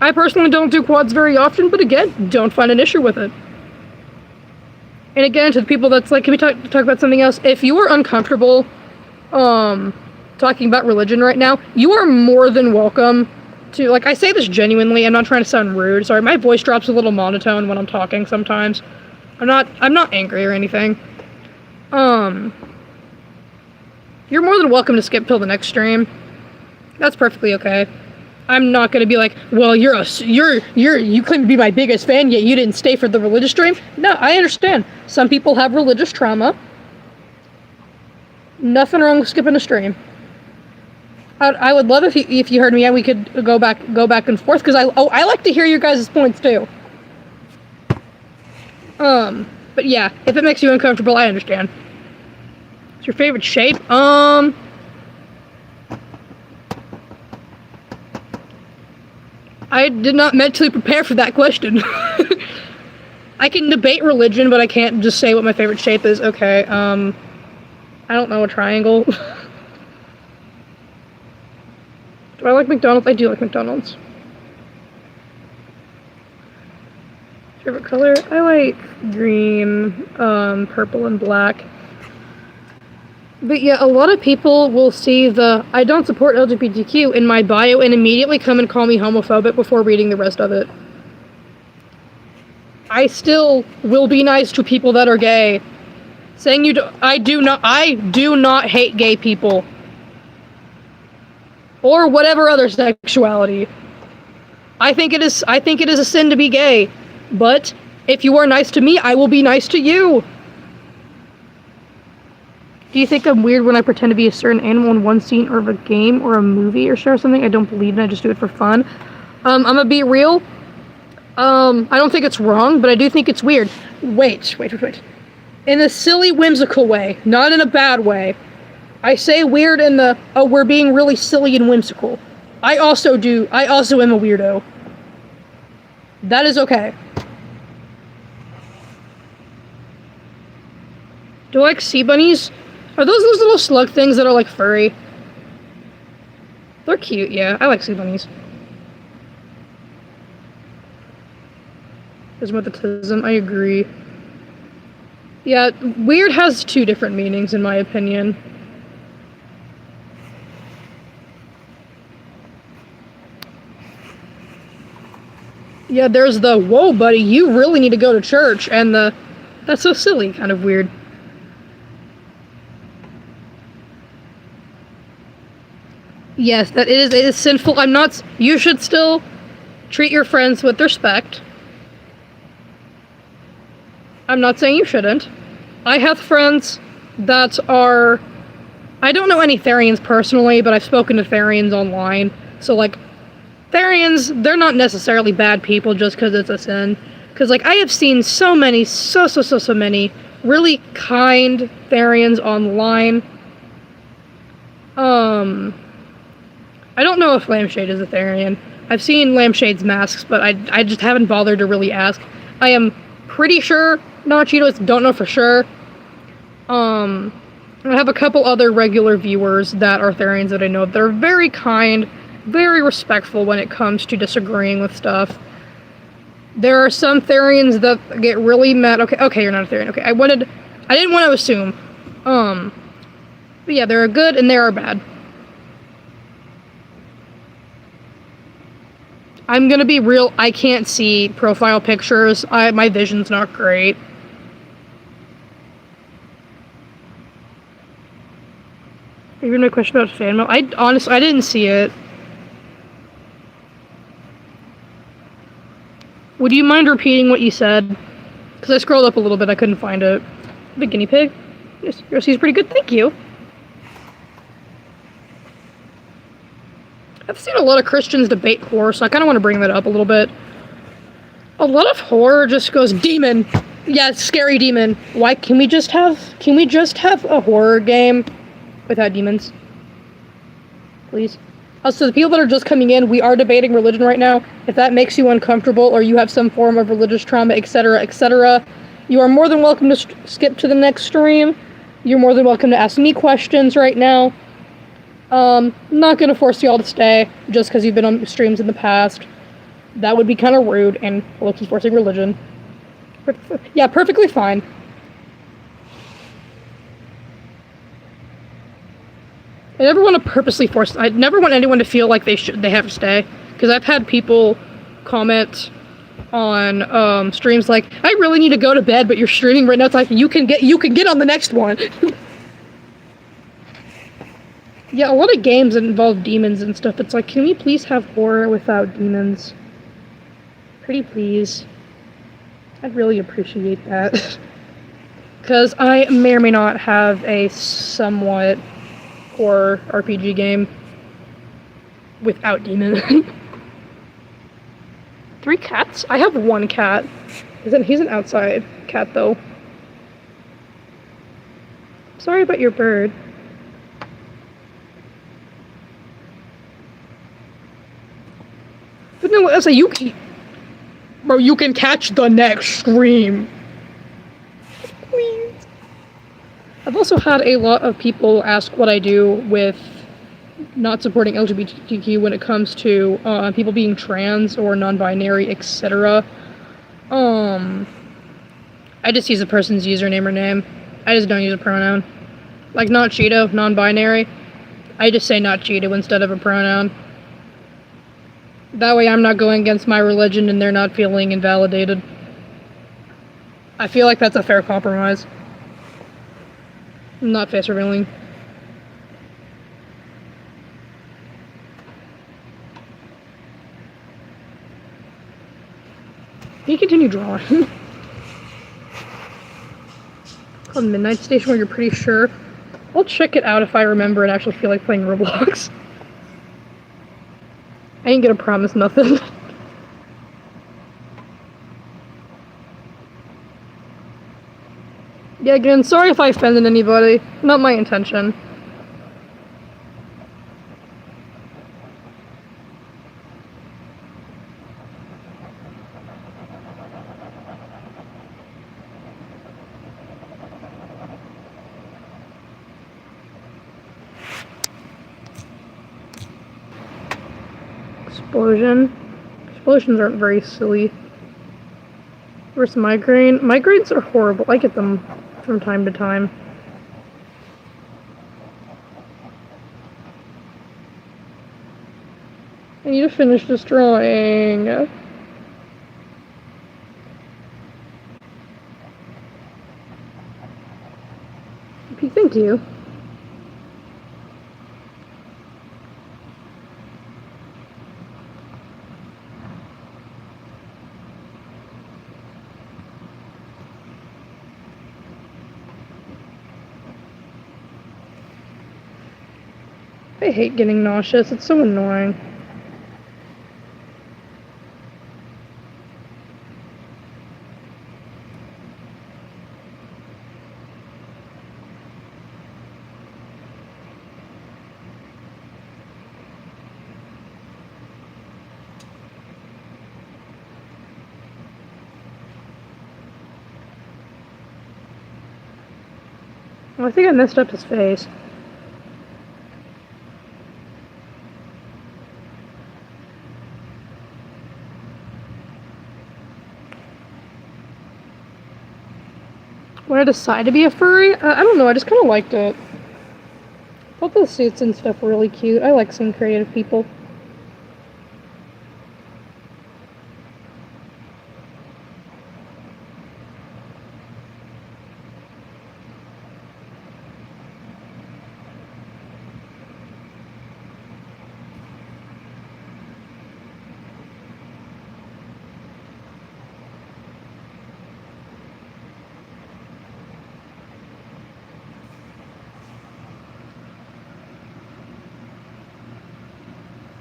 I personally don't do quads very often, but again, don't find an issue with it. And again, to the people that's like, can we talk about something else? If you are uncomfortable talking about religion right now, you are more than welcome to, like, I say this genuinely, I'm not trying to sound rude. Sorry, my voice drops a little monotone when I'm talking sometimes. I'm not angry or anything. You're more than welcome to skip till the next stream. That's perfectly okay. I'm not gonna be like, well, you claim to be my biggest fan, yet you didn't stay for the religious stream. No, I understand. Some people have religious trauma. Nothing wrong with skipping a stream. I would love if you heard me and we could go back and forth, because I like to hear your guys' points too. But yeah, if it makes you uncomfortable, I understand. What's your favorite shape? I did not mentally prepare for that question. I can debate religion, but I can't just say what my favorite shape is. Okay, I don't know, a triangle. Do I like McDonald's? I do like McDonald's. Favorite color? I like green, purple, and black. But yeah, a lot of people will see the I don't support LGBTQ in my bio and immediately come and call me homophobic before reading the rest of it. I still will be nice to people that are gay. Saying I do not hate gay people. Or whatever other sexuality. I think it is a sin to be gay. But if you are nice to me, I will be nice to you. Do you think I'm weird when I pretend to be a certain animal in one scene or of a game or a movie or share something? I don't believe in it, I just do it for fun. I'm gonna be real. I don't think it's wrong, but I do think it's weird. Wait. In a silly, whimsical way, not in a bad way. I say weird in the, oh, we're being really silly and whimsical. I also am a weirdo. That is okay. Do I like sea bunnies? Are those little slug things that are like furry? They're cute, yeah. I like sea bunnies. Cosmetism, I agree. Yeah, weird has two different meanings in my opinion. Yeah, there's the, whoa buddy, you really need to go to church, and the, that's so silly, kind of weird. Yes, it is sinful. You should still treat your friends with respect. I'm not saying you shouldn't. I have friends that are, I don't know any Therians personally, but I've spoken to Therians online. So, like, Therians, they're not necessarily bad people just because it's a sin. Because, like, I have seen so many really kind Therians online. I don't know if Lampshade is a Therian. I've seen Lampshade's masks, but I just haven't bothered to really ask. I am pretty sure not Cheetos, don't know for sure. I have a couple other regular viewers that are Therians that I know. They're very kind, very respectful when it comes to disagreeing with stuff. There are some Therians that get really mad. Okay, you're not a Therian. Okay, I didn't want to assume. But yeah, there are good and there are bad. I'm gonna be real, I can't see profile pictures. My vision's not great. Even a question about fan mail. I didn't see it. Would you mind repeating what you said? Because I scrolled up a little bit, I couldn't find it. The guinea pig? Yes, he's pretty good, thank you. I've seen a lot of Christians debate horror, so I kind of want to bring that up a little bit. A lot of horror just goes demon. Yeah, scary demon. Why can we just have a horror game without demons? Please. Also, the people that are just coming in, we are debating religion right now. If that makes you uncomfortable or you have some form of religious trauma, etc., you are more than welcome to skip to the next stream. You're more than welcome to ask me questions right now. Not gonna force you all to stay just because you've been on streams in the past. That would be kind of rude and low-key forcing religion. Yeah, perfectly fine. I never want to purposely force. I never want anyone to feel like they have to stay, because I've had people comment on streams like, I really need to go to bed, but you're streaming right now. It's like, you can get on the next one. Yeah, a lot of games involve demons and stuff. It's like, can we please have horror without demons? Pretty please. I'd really appreciate that. Because I may or may not have a somewhat horror RPG game without demons. 3 cats? I have 1 cat. He's an outside cat, though. Sorry about your bird. But no, I say you can... Bro, you can catch the next stream. Please. I've also had a lot of people ask what I do with not supporting LGBTQ when it comes to people being trans or non-binary, etc. I just use a person's username or name. I just don't use a pronoun. Like, not Cheeto, non-binary. I just say not Cheeto instead of a pronoun. That way I'm not going against my religion and they're not feeling invalidated. I feel like that's a fair compromise. I'm not face revealing. Can you continue drawing? Called Midnight Station where you're pretty sure. I'll check it out if I remember and actually feel like playing Roblox. I ain't gonna promise nothing. Yeah, again, sorry if I offended anybody. Not my intention. Explosion. Explosions aren't very silly. Where's migraine? Migraines are horrible. I get them from time to time. I need to finish this drawing. Thank you. I hate getting nauseous. It's so annoying. Well, I think I messed up his face. When I decided to be a furry, I don't know, I just kind of liked it. I thought the suits and stuff were really cute. I like some creative people.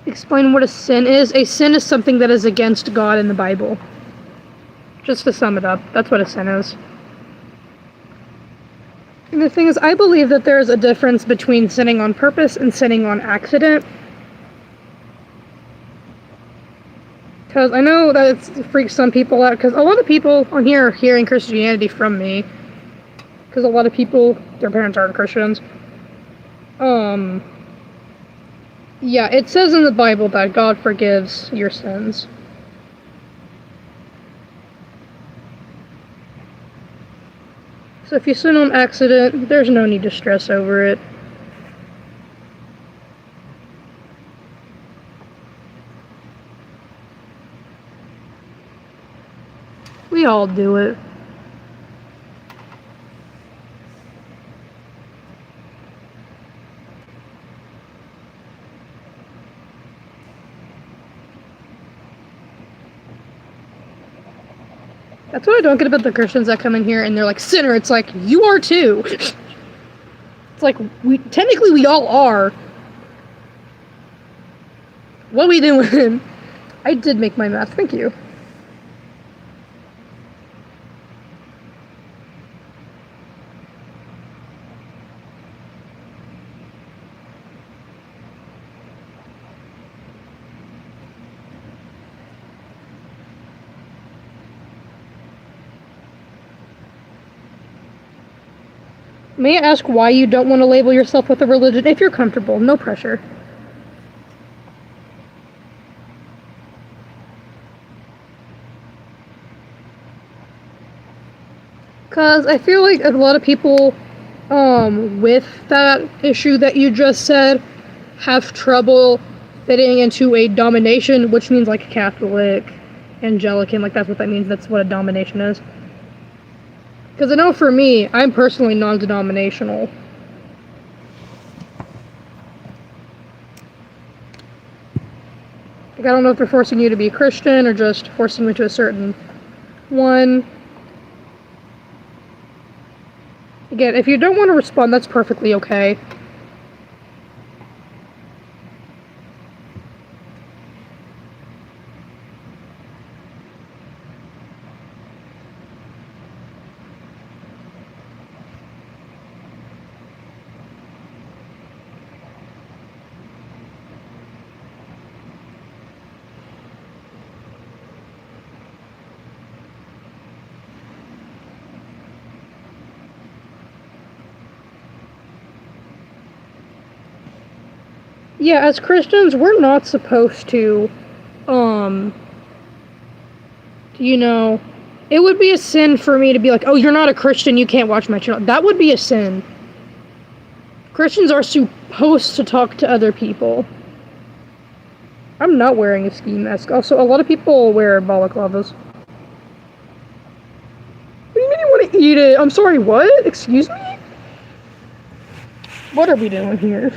Explain what a sin is. A sin is something that is against God in the Bible. Just to sum it up, that's what a sin is. And the thing is, I believe that there is a difference between sinning on purpose and sinning on accident. Because I know that it freaks some people out, because a lot of people on here are hearing Christianity from me. Because a lot of people, their parents aren't Christians. Yeah, it says in the Bible that God forgives your sins. So if you sin on accident, there's no need to stress over it. We all do it. That's what I don't get about the Christians that come in here and they're like, sinner, it's like, you are too. It's like, technically we all are. What are we doing? I did make my math, thank you. May I ask why you don't want to label yourself with a religion? If you're comfortable, no pressure. Because I feel like a lot of people with that issue that you just said have trouble fitting into a domination, which means like Catholic, Anglican, like that's what that means. That's what a domination is. Because I know for me, I'm personally non-denominational. Like, I don't know if they're forcing you to be a Christian or just forcing you to a certain one. Again, if you don't want to respond, that's perfectly okay. Yeah, as Christians, we're not supposed to, you know, it would be a sin for me to be like, oh, you're not a Christian, you can't watch my channel. That would be a sin. Christians are supposed to talk to other people. I'm not wearing a ski mask. Also, a lot of people wear balaclavas. What do you mean you want to eat it? I'm sorry, what? Excuse me? What are we doing here?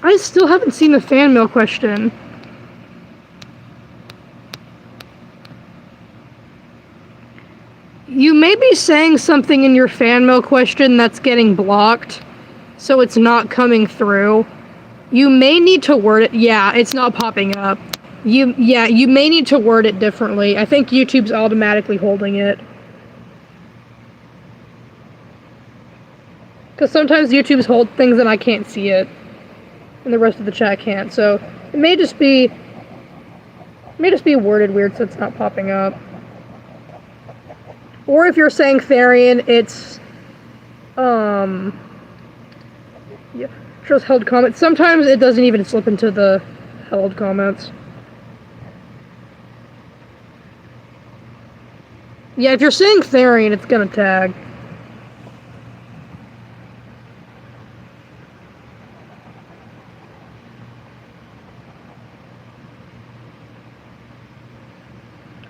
I still haven't seen the fan mail question. You may be saying something in your fan mail question that's getting blocked, so it's not coming through. You may need to word it. Yeah, it's not popping up. You may need to word it differently. I think YouTube's automatically holding it. Because sometimes YouTube's hold things and I can't see it. And the rest of the chat can't, so it may just be worded weird so it's not popping up. Or if you're saying Therian, it's yeah, shows held comments. Sometimes it doesn't even slip into the held comments. Yeah, if you're saying Therian, it's gonna tag.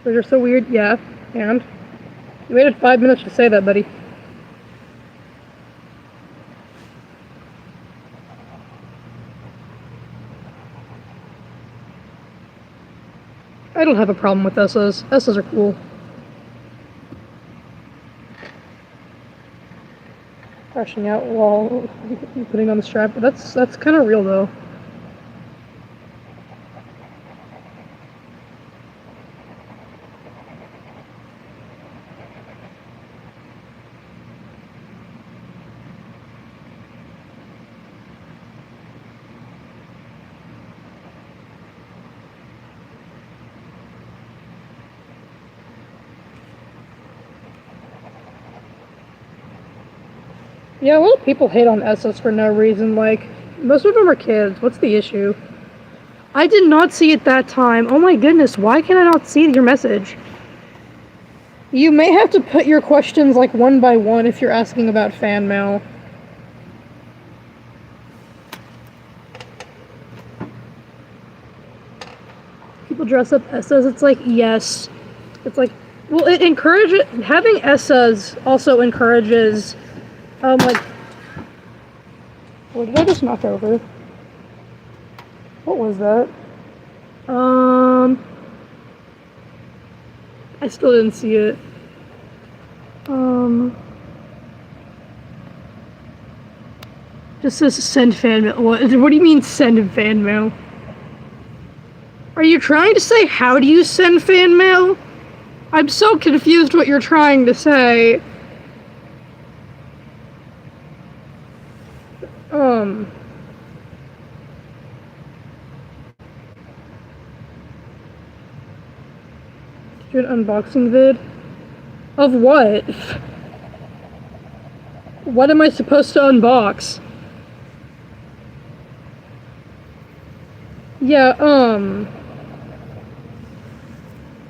Those are so weird. Yeah, and you waited 5 minutes to say that, buddy. I don't have a problem with SOs. SOs are cool. Crashing out while putting on the strap. That's kind of real though. Yeah, a lot of people hate on SOs for no reason. Like, most of them are kids. What's the issue? I did not see it that time. Oh my goodness, why can I not see your message? You may have to put your questions like one by one if you're asking about fan mail. People dress up SOs. It's like, yes. It's like, well, it encourages, having SOs also encourages, like, what did I just knock over? What was that? I still didn't see it. Just says send fan mail. What do you mean send fan mail? Are you trying to say how do you send fan mail? I'm so confused what you're trying to say. Do an unboxing vid? Of what? What am I supposed to unbox? Yeah,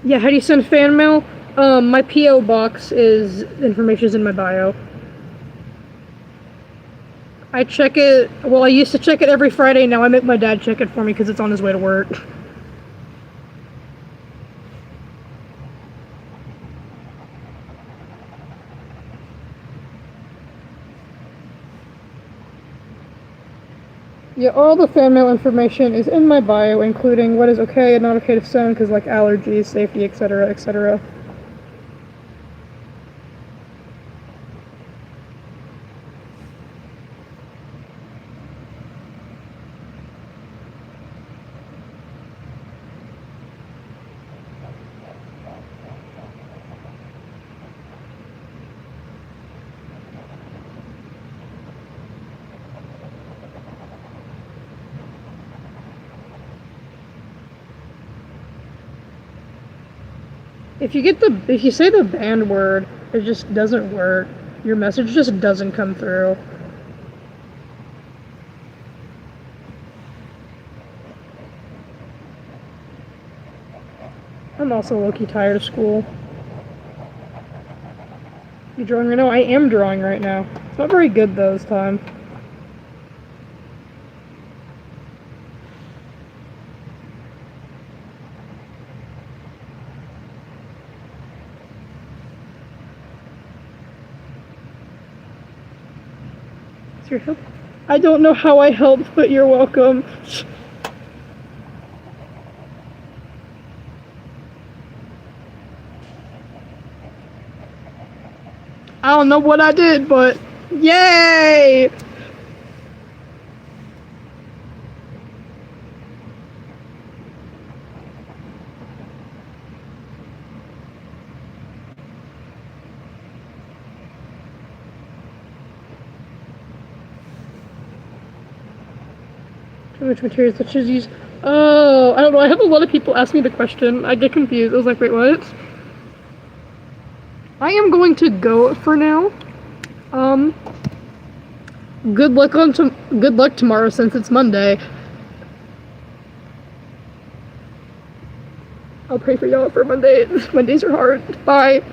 yeah, how do you send fan mail? My P.O. box information's in my bio. I check it, well, I used to check it every Friday, now I make my dad check it for me because it's on his way to work. Yeah, all the fan mail information is in my bio, including what is okay and not okay to send, because like allergies, safety, etc., etc. If you say the banned word, it just doesn't work. Your message just doesn't come through. I'm also low-key tired of school. You drawing right now? I am drawing right now. It's not very good though this time. Your help? I don't know how I helped, but you're welcome. I don't know what I did, but yay! Which materials I should use? Oh, I don't know. I have a lot of people ask me the question. I get confused. I was like, wait, what? I am going to go for now. Good luck tomorrow since it's Monday. I'll pray for y'all for Monday. Mondays are hard. Bye.